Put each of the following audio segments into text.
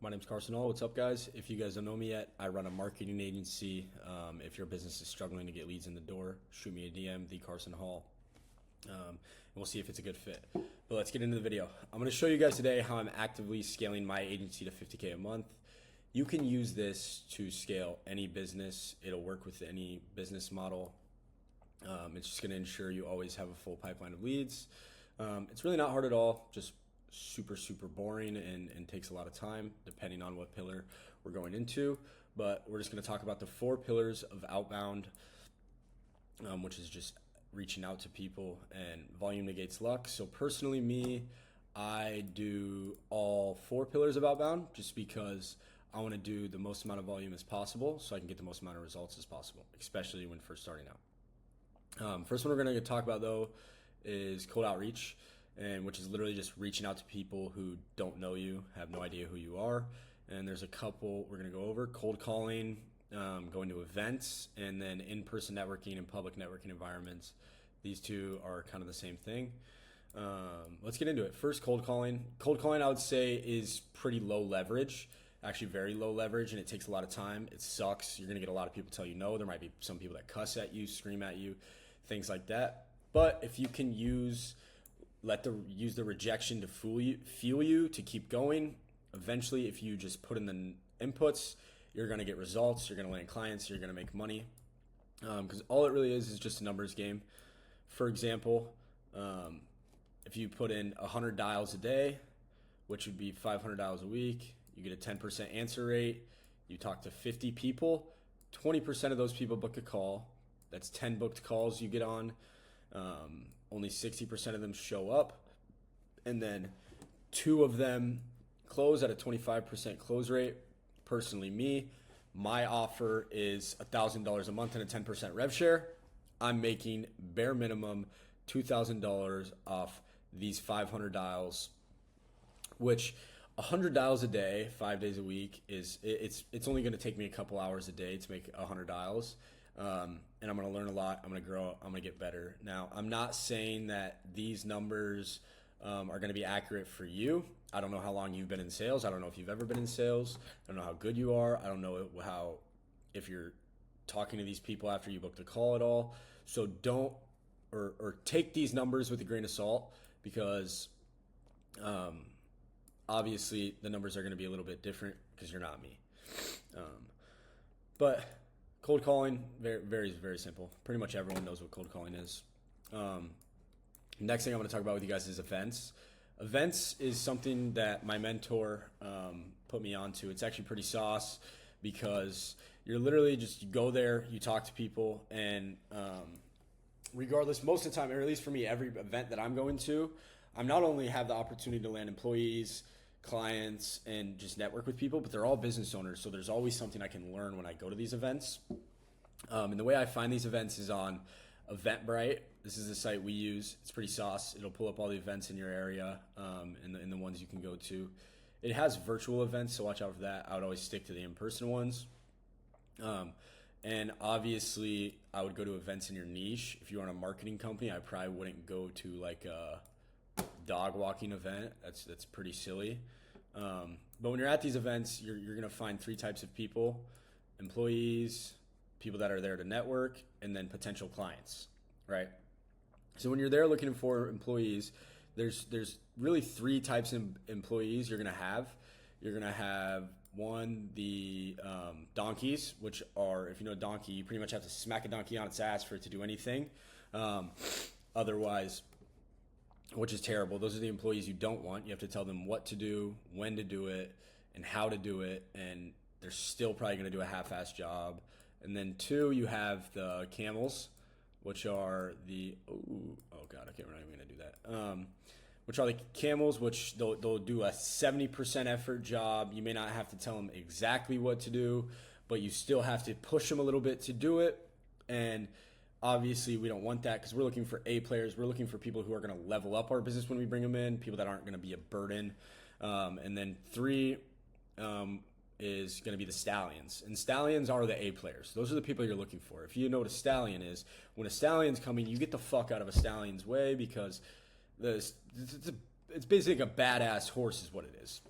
My name's Carson Hall. What's up, guys? If you guys don't know me yet, I run a marketing agency. If your business is struggling to get leads in the door, shoot me a DM, the Carson Hall, and we'll see if it's a good fit. But let's get into the video. I'm going to show you guys today how I'm actively scaling my agency to $50K a month. You can use this to scale any business. It'll work with any business model. It's just going to ensure you always have a full pipeline of leads. It's really not hard at all. Just super boring and takes a lot of time depending on what pillar we're going into. But we're just going to talk about the 4 pillars of Outbound, which is just reaching out to people, and volume negates luck. So personally, I do all 4 pillars of Outbound just because I want to do the most amount of volume as possible so I can get the most amount of results as possible, especially when first starting out. First one we're going to talk about though is cold outreach, and which is literally just reaching out to people who don't know you, have no idea who you are. And there's a couple we're going to go over: cold calling, going to events, and then in-person networking and public networking environments. These 2 are kind of the same thing. Let's get into it. First, cold calling. Cold calling, I would say, is pretty low leverage, actually very low leverage, and it takes a lot of time. It sucks. You're going to get a lot of people tell you no. There might be some people that cuss at you, scream at you, things like that. But if you can use the rejection to fuel you to keep going, eventually, if you just put in the inputs, you're going to get results. You're going to land clients. You're going to make money, because all it really is just a numbers game. For example, if you put in 100 dials a day, which would be 500 dials a week, you get a 10% answer rate. You talk to 50 people, 20% of those people book a call. That's 10 booked calls you get on. Only 60% of them show up, and then 2 of them close at a 25% close rate. Personally, my offer is $1,000 a month and a 10% rev share. I'm making bare minimum $2,000 off these 500 dials, which 100 dials a day, 5 days a week it's only going to take me a couple hours a day to make 100 dials. And I'm going to learn a lot. I'm going to grow. I'm going to get better. Now, I'm not saying that these numbers are going to be accurate for you. I don't know how long you've been in sales. I don't know if you've ever been in sales. I don't know how good you are. I don't know if you're talking to these people after you booked a call at all. So don't or take these numbers with a grain of salt, because obviously the numbers are going to be a little bit different because you're not me. But cold calling, very simple. Pretty much everyone knows what cold calling is. Next thing I'm going to talk about with you guys is events. Events is something that my mentor put me onto. It's actually pretty sauce, because you're literally just, you go there, you talk to people, and regardless, most of the time, or at least for me, every event that I'm going to, I'm not only have the opportunity to land employees, clients, and just network with people, but they're all business owners, so there's always something I can learn when I go to these events. And the way I find these events is on Eventbrite. This is the site we use. It's pretty sauce. It'll pull up all the events in your area, and the ones you can go to. It has virtual events, so watch out for that. I would always stick to the in-person ones. And obviously, I would go to events in your niche. If you are in a marketing company, I probably wouldn't go to like a dog walking event. That's pretty silly. But when you're at these events, you're gonna find 3 types of people: employees, people that are there to network, and then potential clients, right? So when you're there looking for employees, there's really 3 types of employees you're gonna have. You're gonna have one, the donkeys, which are, if you know a donkey, you pretty much have to smack a donkey on its ass for it to do anything. Otherwise, which is terrible. Those are the employees you don't want. You have to tell them what to do, when to do it, and how to do it, and they're still probably going to do a half-assed job. And then 2, you have the camels, which are the we're not even going to do that. Which are the camels, which they'll do a 70% effort job. You may not have to tell them exactly what to do, but you still have to push them a little bit to do it. And obviously, we don't want that, because we're looking for A players. We're looking for people who are going to level up our business when we bring them in, people that aren't going to be a burden. And then 3 is going to be the stallions. And stallions are the A players. Those are the people you're looking for. If you know what a stallion is, when a stallion's coming, you get the fuck out of a stallion's way, because it's basically a badass horse is what it is.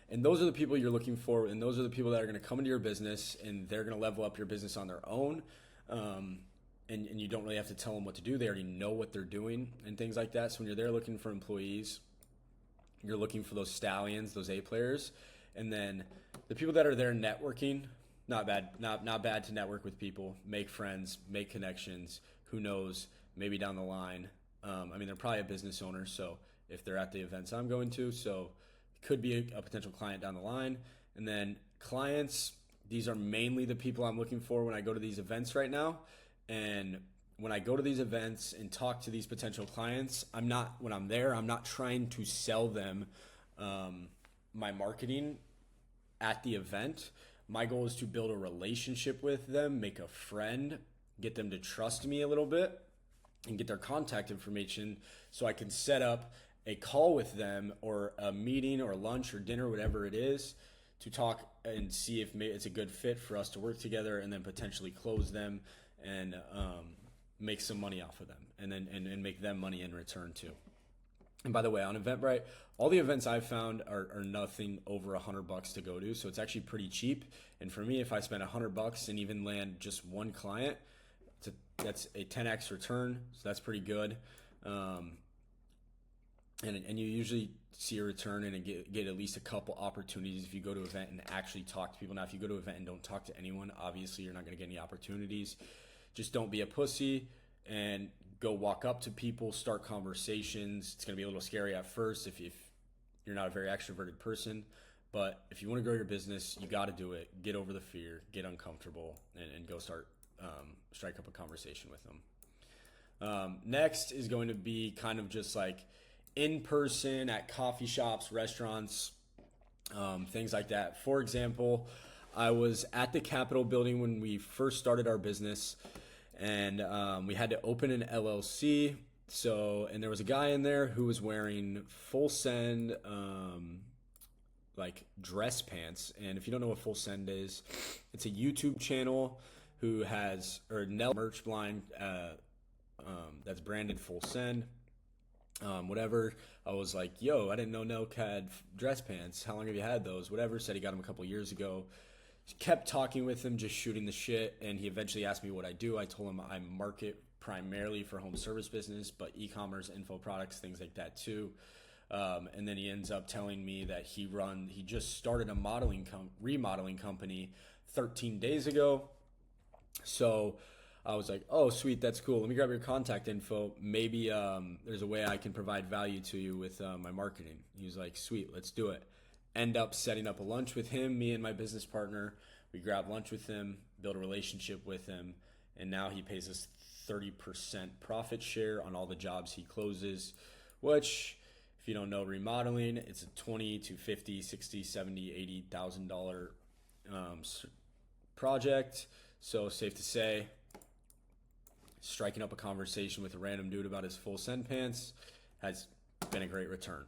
And those are the people you're looking for, and those are the people that are going to come into your business, and they're going to level up your business on their own. And you don't really have to tell them what to do. They already know what they're doing and things like that. So when you're there looking for employees, you're looking for those stallions, those A players. And then the people that are there networking, not bad to network with people, make friends, make connections. Who knows, maybe down the line. They're probably a business owner, so if they're at the events I'm going to, so it could be a potential client down the line. And then clients, these are mainly the people I'm looking for when I go to these events right now. And when I go to these events and talk to these potential clients, when I'm there, I'm not trying to sell them my marketing at the event. My goal is to build a relationship with them, make a friend, get them to trust me a little bit, and get their contact information so I can set up a call with them or a meeting or lunch or dinner, whatever it is, to talk and see if it's a good fit for us to work together, and then potentially close them and make some money off of them, and make them money in return too. And by the way, on Eventbrite, all the events I've found are nothing over $100 to go to, so it's actually pretty cheap. And for me, if I spend $100 and even land just one client, that's a 10x return, so that's pretty good. And you usually see a return and get at least a couple opportunities if you go to an event and actually talk to people. Now, if you go to an event and don't talk to anyone, obviously you're not going to get any opportunities. Just don't be a pussy and go walk up to people, start conversations. It's going to be a little scary at first if you're not a very extroverted person. But if you want to grow your business, you got to do it. Get over the fear, get uncomfortable, and go start strike up a conversation with them. Next is going to be kind of just like in person at coffee shops, restaurants, things like that. For example, I was at the Capitol building when we first started our business, and we had to open an LLC. And there was a guy in there who was wearing full send, like dress pants. And if you don't know what full send is, it's a YouTube channel who has merch line that's branded full send. Whatever. I was like, yo, I didn't know Nelk had dress pants. How long have you had those? Whatever. Said he got them a couple years ago. Kept talking with him, just shooting the shit, and he eventually asked me what I do. I told him I market primarily for home service business, but e-commerce, info products, things like that too. And then he ends up telling me that he just started a remodeling company 13 days ago. So I was like, oh, sweet, that's cool. Let me grab your contact info. Maybe there's a way I can provide value to you with my marketing. He was like, sweet, let's do it. End up setting up a lunch with him, me and my business partner. We grab lunch with him, build a relationship with him, and now he pays us 30% profit share on all the jobs he closes, which, if you don't know remodeling, it's a $20 to $50, $60, $70, $80,000 project. So safe to say, striking up a conversation with a random dude about his full send pants has been a great return.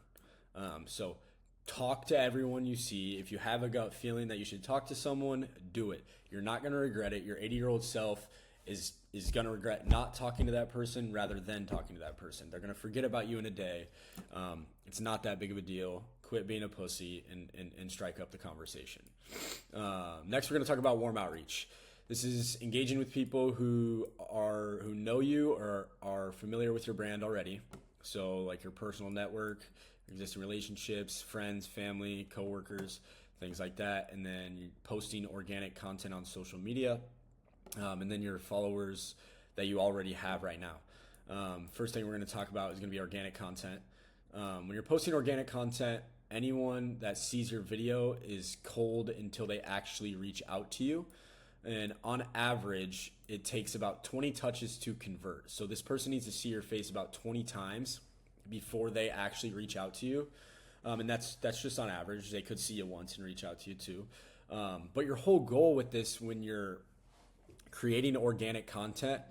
So talk to everyone you see. If you have a gut feeling that you should talk to someone, do it. You're not going to regret it. Your 80-year-old self is going to regret not talking to that person rather than talking to that person. They're going to forget about you in a day. It's not that big of a deal. Quit being a pussy and strike up the conversation. Next, we're going to talk about warm outreach. This is engaging with people who know you or are familiar with your brand already. So like your personal network, existing relationships, friends, family, coworkers, things like that. And then you're posting organic content on social media. And then your followers that you already have right now. First thing we're going to talk about is going to be organic content. When you're posting organic content, anyone that sees your video is cold until they actually reach out to you. And on average, it takes about 20 touches to convert. So this person needs to see your face about 20 times before they actually reach out to you. And that's just on average. They could see you once and reach out to you too. But your whole goal with this when you're creating organic content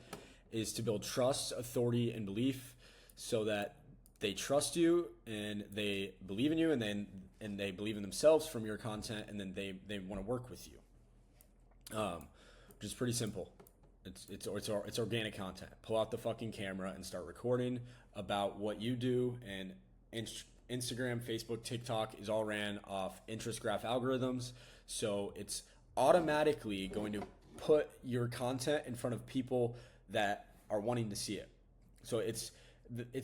is to build trust, authority, and belief so that they trust you and they believe in you, and they believe in themselves from your content, and then they want to work with you. Which is pretty simple. It's organic content. Pull out the fucking camera and start recording about what you do and Instagram, Facebook, TikTok is all ran off interest graph algorithms. So it's automatically going to put your content in front of people that are wanting to see it. So it's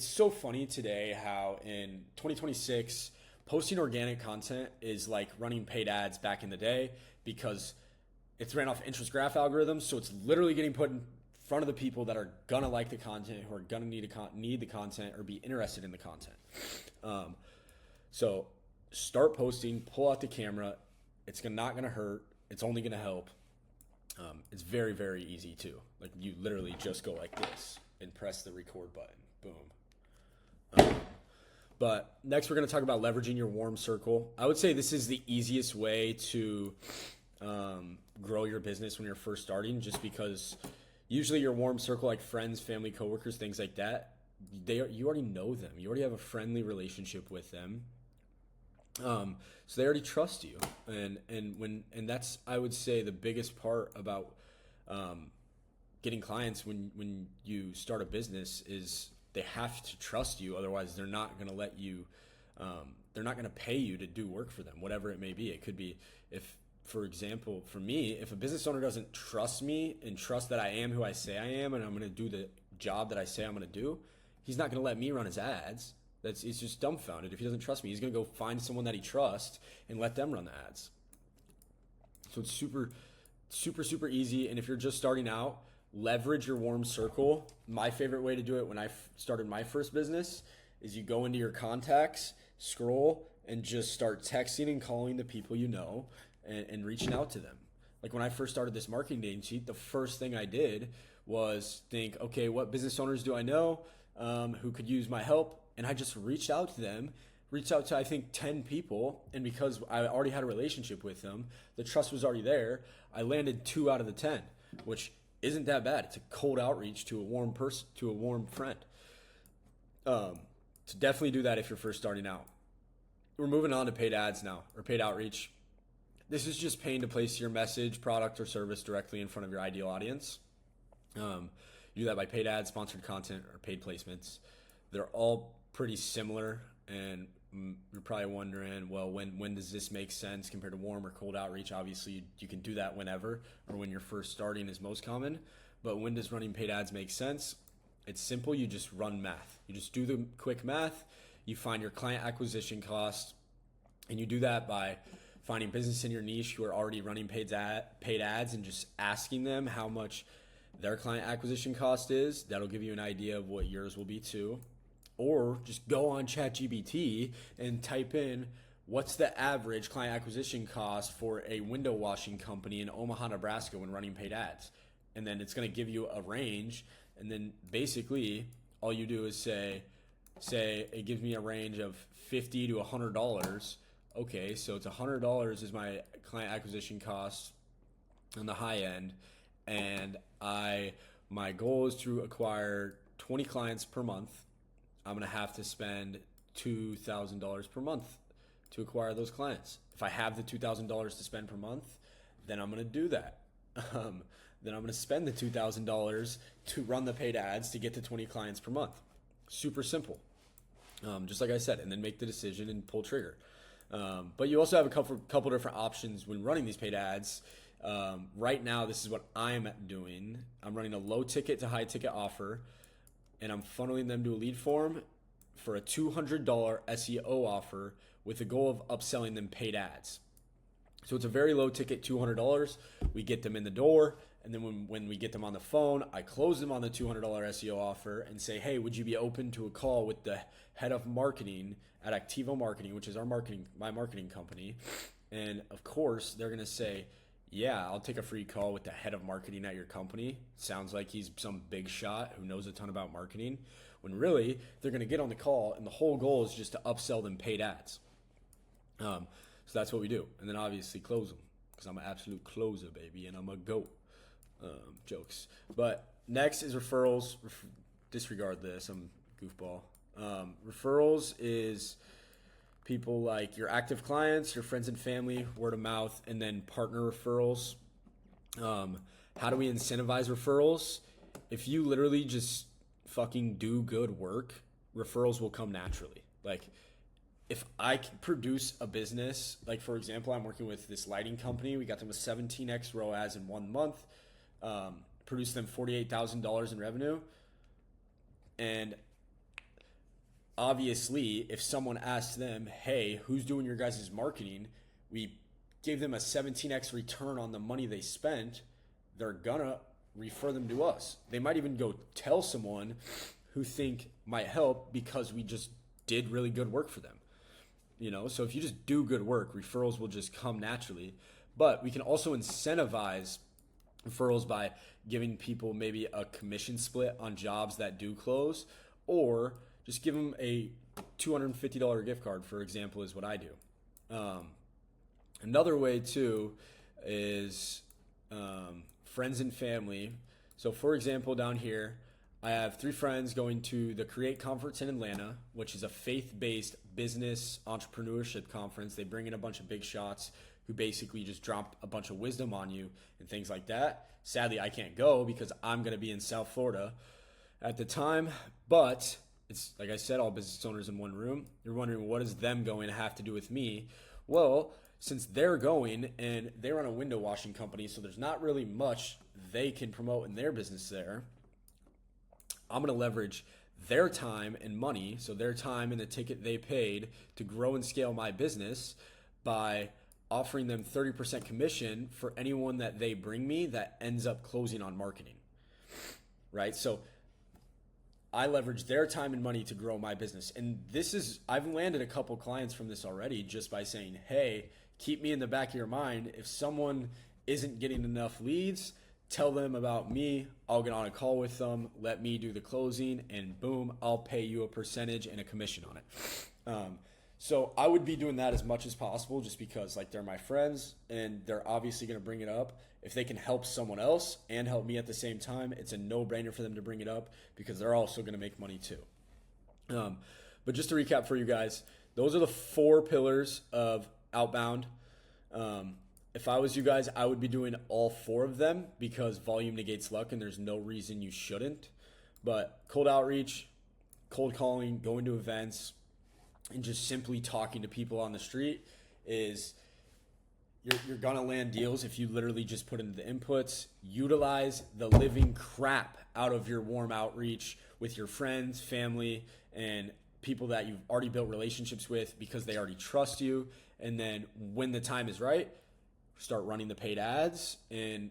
so funny today how in 2026, posting organic content is like running paid ads back in the day, because it's ran off interest graph algorithms. So it's literally getting put in front of the people that are gonna like the content, who are gonna need the content or be interested in the content. So start posting, pull out the camera. It's not gonna hurt. It's only gonna help. It's very, very easy too. Like, you literally just go like this and press the record button. Boom. But next, we're going to talk about leveraging your warm circle. I would say this is the easiest way to grow your business when you're first starting, just because usually your warm circle, like friends, family, coworkers, things like that, you already know them. You already have a friendly relationship with them. So they already trust you, and that's, I would say, the biggest part about getting clients when you start a business is they have to trust you. Otherwise, they're not going to let you. They're not going to pay you to do work for them, whatever it may be. It could be, if, for example, for me, if a business owner doesn't trust me and trust that I am who I say I am, and I'm going to do the job that I say I'm going to do, he's not going to let me run his ads. He's just dumbfounded. If he doesn't trust me, he's going to go find someone that he trusts and let them run the ads. So it's super, super, super easy. And if you're just starting out, leverage your warm circle. My favorite way to do it when I started my first business is you go into your contacts, scroll, and just start texting and calling the people you know and reaching out to them. Like, when I first started this marketing agency, the first thing I did was think, okay, what business owners do I know who could use my help? And I just reached out to them, I think 10 people. And because I already had a relationship with them, the trust was already there. I landed 2 out of the 10, which isn't that bad. It's a cold outreach to a warm person, to a warm friend. So definitely do that if you're first starting out. We're moving on to paid ads now, or paid outreach. This is just paying to place your message, product, or service directly in front of your ideal audience. You do that by paid ads, sponsored content, or paid placements. They're all pretty similar, and you're probably wondering, well, when does this make sense compared to warm or cold outreach? Obviously, you can do that whenever, or when you're first starting is most common. But when does running paid ads make sense? It's simple. You just run math. You just do the quick math. You find your client acquisition cost, and you do that by finding business in your niche who are already running paid ads and just asking them how much their client acquisition cost is. That'll give you an idea of what yours will be too. Or just go on ChatGPT and type in, what's the average client acquisition cost for a window washing company in Omaha, Nebraska when running paid ads? And then it's going to give you a range. And then basically all you do is say it gives me a range of $50 to $100. Okay, so it's $100 is my client acquisition cost on the high end. And my goal is to acquire 20 clients per month. I'm going to have to spend $2,000 per month to acquire those clients. If I have the $2,000 to spend per month, then I'm going to do that. Then I'm going to spend the $2,000 to run the paid ads to get to 20 clients per month. Super simple. Just like I said, and then make the decision and pull trigger. But you also have a couple different options when running these paid ads. Right now, this is what I'm doing. I'm running a low ticket to high ticket offer, and I'm funneling them to a lead form for a $200 SEO offer with the goal of upselling them paid ads. So it's a very low ticket, $200. We get them in the door, and then when we get them on the phone, I close them on the $200 SEO offer and say, hey, would you be open to a call with the head of marketing at Activo Marketing, which is my marketing company? And of course, they're going to say, yeah, I'll take a free call with the head of marketing at your company. Sounds like he's some big shot who knows a ton about marketing, when really they're going to get on the call and the whole goal is just to upsell them paid ads. So that's what we do. And then obviously close them, because I'm an absolute closer, baby, and I'm a GOAT. Jokes. But next is referrals. Disregard this. I'm a goofball. Referrals is people like your active clients, your friends and family, word of mouth, and then partner referrals. How do we incentivize referrals? If you literally just fucking do good work, referrals will come naturally. Like, if I can produce a business, like for example, I'm working with this lighting company. We got them a 17x ROAS in 1 month, produced them $48,000 in revenue. And obviously, if someone asks them, hey, who's doing your guys' marketing? We gave them a 17x return on the money they spent. They're gonna refer them to us. They might even go tell someone who think might help because we just did really good work for them. So if you just do good work, referrals will just come naturally. But we can also incentivize referrals by giving people maybe a commission split on jobs that do close, or just give them a $250 gift card, for example, is what I do. Another way too is friends and family. So for example, down here, I have 3 friends going to the Create Conference in Atlanta, which is a faith-based business entrepreneurship conference. They bring in a bunch of big shots who basically just drop a bunch of wisdom on you and things like that. Sadly, I can't go because I'm going to be in South Florida at the time. But it's, like I said, all business owners in one room. You're wondering, what is them going to have to do with me? Well, since they're going and they run a window washing company, so there's not really much they can promote in their business there. I'm going to leverage their time and money, so their time and the ticket they paid to grow and scale my business by offering them 30% commission for anyone that they bring me that ends up closing on marketing, right? So I leverage their time and money to grow my business. And I've landed a couple clients from this already just by saying, hey, keep me in the back of your mind. If someone isn't getting enough leads, tell them about me. I'll get on a call with them, let me do the closing, and boom, I'll pay you a percentage and a commission on it. So I would be doing that as much as possible just because they're my friends and they're obviously going to bring it up. If they can help someone else and help me at the same time, it's a no-brainer for them to bring it up because they're also going to make money too. But just to recap for you guys, those are the 4 pillars of Outbound. If I was you guys, I would be doing all 4 of them because volume negates luck and there's no reason you shouldn't. But cold outreach, cold calling, going to events, and just simply talking to people on the street is you're going to land deals if you literally just put in the inputs. Utilize the living crap out of your warm outreach with your friends, family, and people that you've already built relationships with because they already trust you. And then when the time is right, start running the paid ads and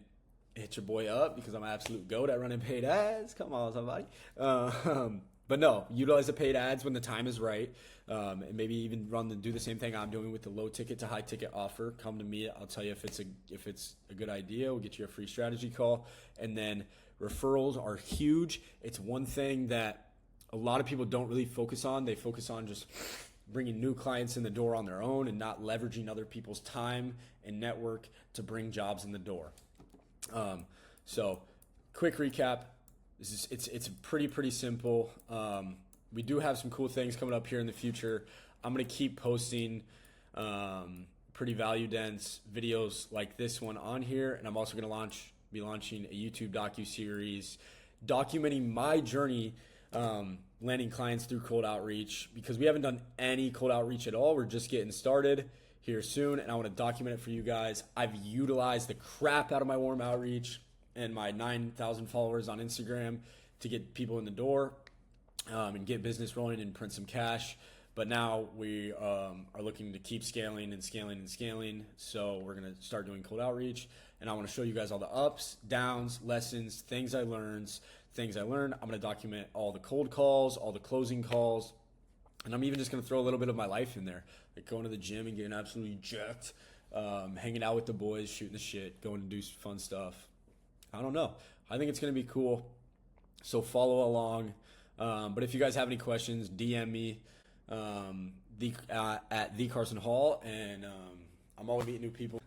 hit your boy up because I'm an absolute goat at running paid ads. Come on, somebody. But no, utilize the paid ads when the time is right. And maybe even do the same thing I'm doing with the low ticket to high ticket offer. Come to me. I'll tell you if it's a good idea. We'll get you a free strategy call. And then referrals are huge. It's one thing that a lot of people don't really focus on. They focus on just bringing new clients in the door on their own and not leveraging other people's time and network to bring jobs in the door. So quick recap. It's pretty simple. We do have some cool things coming up here in the future. I'm going to keep posting pretty value dense videos like this one on here. And I'm also going to be launching a YouTube docuseries documenting my journey landing clients through cold outreach because we haven't done any cold outreach at all. We're just getting started here soon. And I want to document it for you guys. I've utilized the crap out of my warm outreach and my 9,000 followers on Instagram to get people in the door and get business rolling and print some cash. But now we are looking to keep scaling and scaling and scaling. So we're going to start doing cold outreach. And I want to show you guys all the ups, downs, lessons, things I learned. I'm going to document all the cold calls, all the closing calls. And I'm even just going to throw a little bit of my life in there, like going to the gym and getting absolutely jacked, hanging out with the boys, shooting the shit, going to do some fun stuff. I don't know. I think it's going to be cool. So follow along. But if you guys have any questions, DM me at the Carson Hall. And I'm always meeting new people.